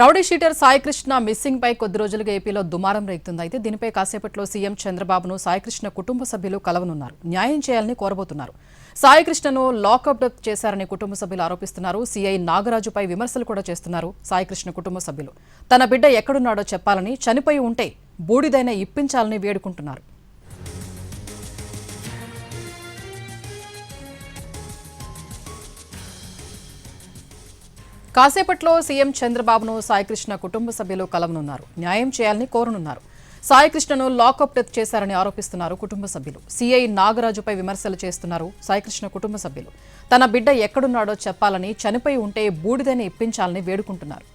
Rowdy sheeter Saikrishna missing పై కొద్ది రోజులుగా ఏపీలో దుమారం రేగుతుంది. అయితే దీనిపై కాసేపట్లో సీఎం చంద్రబాబును సాయికృష్ణ కుటుంబ సభ్యులు కలవనున్నారు. న్యాయం చేయాలని కోరబోతున్నారు. సాయికృష్ణను లాకప్ చేశారని కుటుంబ సభ్యులు ఆరోపిస్తున్నారు. సీఐ నాగరాజుపై విమర్శలు కూడా చేస్తున్నారు. సాయికృష్ణ కుటుంబ సభ్యులు తన బిడ్డ ఎక్కడున్నాడో చెప్పాలని, చనిపోయి ఉంటే బూడిదైనా ఇప్పించాలని వేడుకుంటున్నారు. కాసేపట్లో సీఎం చంద్రబాబును సాయికృష్ణ కుటుంబ సభ్యులు కలవనున్నారు. న్యాయం చేయాలని కోరనున్నారు. సాయికృష్ణను లాకప్ డెత్ చేశారని ఆరోపిస్తున్నారు కుటుంబ సభ్యులు. సీఐ నాగరాజుపై విమర్శలు చేస్తున్నారు సాయికృష్ణ కుటుంబ సభ్యులు. తన బిడ్డ ఎక్కడున్నాడో చెప్పాలని, చనిపోయి ఉంటే బూడిదని ఇప్పించాలని వేడుకుంటున్నారు.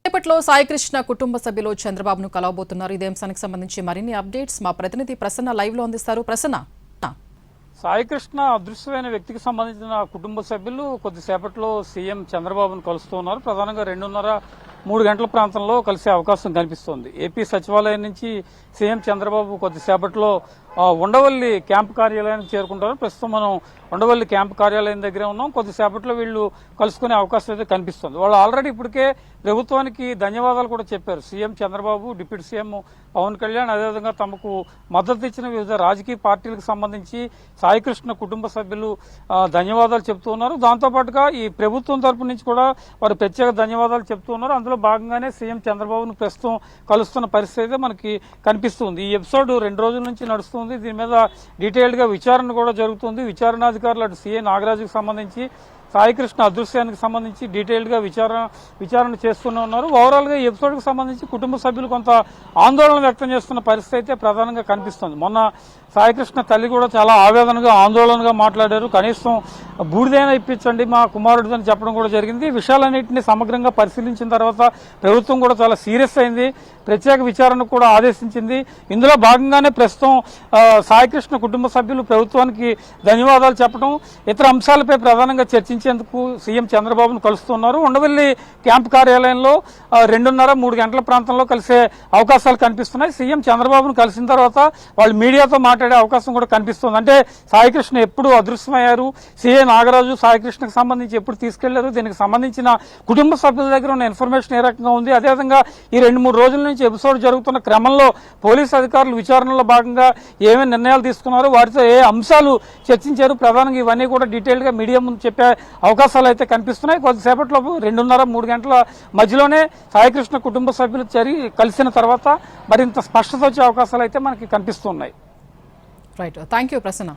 రేపట్లో సాయికృష్ణ కుటుంబ సభ్యులు చంద్రబాబును కలవబోతున్నారు. ఇదే అంశానికి సంబంధించి మరిన్ని అప్డేట్స్ మా ప్రతినిధి ప్రసన్న లైవ్ లో అందిస్తారు. ప్రసన్న, సాయికృష్ణ అదృశ్యమైన వ్యక్తికి సంబంధించిన కుటుంబ సభ్యులు కొద్దిసేపట్లో సీఎం చంద్రబాబును కలుస్తున్నారు. ప్రధానంగా 2:30-3 గంటల ప్రాంతంలో కలిసే అవకాశం కనిపిస్తోంది. ఏపీ సచివాలయం నుంచి సీఎం చంద్రబాబు కొద్దిసేపట్లో ఉండవల్లి క్యాంపు కార్యాలయానికి చేరుకుంటారు. ప్రస్తుతం మనం ఉండవల్లి క్యాంపు కార్యాలయం దగ్గరే ఉన్నాం. కొద్దిసేపట్లో వీళ్ళు కలుసుకునే అవకాశం అయితే కనిపిస్తుంది. వాళ్ళు ఆల్రెడీ ఇప్పటికే ప్రభుత్వానికి ధన్యవాదాలు కూడా చెప్పారు. CM Chandrababu, deputy CM Pawan Kalyan, అదేవిధంగా తమకు మద్దతు ఇచ్చిన వివిధ రాజకీయ పార్టీలకు సంబంధించి సాయికృష్ణ కుటుంబ సభ్యులు ధన్యవాదాలు చెప్తూ ఉన్నారు. దాంతోపాటుగా ఈ ప్రభుత్వం తరపు నుంచి కూడా వారు ప్రత్యేక ధన్యవాదాలు చెప్తూ ఉన్నారు. అందులో భాగంగానే సీఎం చంద్రబాబును ప్రస్తుతం కలుస్తున్న పరిస్థితి మనకి కనిపిస్తుంది. ఈ ఎపిసోడ్ 2 రోజుల నుంచి నడుస్తుంది. దీని మీద డీటెయిల్డ్ గా విచారణ కూడా జరుగుతుంది. విచారణాధికారులు అటు సీఏ నాగరాజుకు సంబంధించి, సాయికృష్ణ అదృశ్యానికి సంబంధించి డీటెయిల్డ్ గా విచారణ చేస్తూనే ఉన్నారు. ఓవరాల్ గా ఈ ఎపిసోడ్ కు సంబంధించి కుటుంబ సభ్యులు కొంత ఆందోళన వ్యక్తం చేస్తున్న పరిస్థితి అయితే ప్రధానంగా కనిపిస్తుంది. మొన్న సాయికృష్ణ తల్లి కూడా చాలా ఆవేదనగా, ఆందోళనగా మాట్లాడారు. కనీసం బూడిదైనా ఇప్పించండి మా కుమారుడు అని చెప్పడం కూడా జరిగింది. విషయాలన్నింటినీ సమగ్రంగా పరిశీలించిన తర్వాత ప్రభుత్వం కూడా చాలా సీరియస్ అయింది. ప్రత్యేక విచారణకు కూడా ఆదేశించింది. ఇందులో భాగంగానే ప్రస్తుతం సాయికృష్ణ కుటుంబ సభ్యులు ప్రభుత్వానికి ధన్యవాదాలు చెప్పడం, ఇతర అంశాలపై ప్రధానంగా చర్చించేందుకు సీఎం చంద్రబాబును కలుస్తున్నారు. ఉండవల్లి క్యాంపు కార్యాలయంలో 2:30-3 గంటల ప్రాంతంలో కలిసే అవకాశాలు కనిపిస్తున్నాయి. సీఎం చంద్రబాబును కలిసిన తర్వాత వాళ్ళు మీడియాతో మాట్లాడే అవకాశం కూడా కనిపిస్తుంది. అంటే సాయికృష్ణ ఎప్పుడు అదృశ్యమయ్యారు, సీఏ నాగరాజు సాయికృష్ణకు సంబంధించి ఎప్పుడు తీసుకెళ్లారు, దీనికి సంబంధించిన కుటుంబ సభ్యుల దగ్గర ఉన్న ఇన్ఫర్మేషన్ ఏ రకంగా ఉంది, అదేవిధంగా ఈ 2-3 రోజుల నుంచి ఎపిసోడ్ జరుగుతున్న క్రమంలో పోలీసు అధికారులు విచారణలో భాగంగా ఏమేమి నిర్ణయాలు తీసుకున్నారు, వాటితో ఏ అంశాలు చర్చించారు, ప్రధానంగా ఇవన్నీ కూడా డీటెయిల్డ్ గా మీడియా ముందు చెప్పే అవకాశాలు అయితే కనిపిస్తున్నాయి. కొద్దిసేపట్లో 2:30-3 గంటల మధ్యలోనే సాయికృష్ణ కుటుంబ సభ్యులు కలిసిన తర్వాత మరింత స్పష్టత వచ్చే అవకాశాలు అయితే మనకి కనిపిస్తున్నాయి. Right, thank you Prasanna.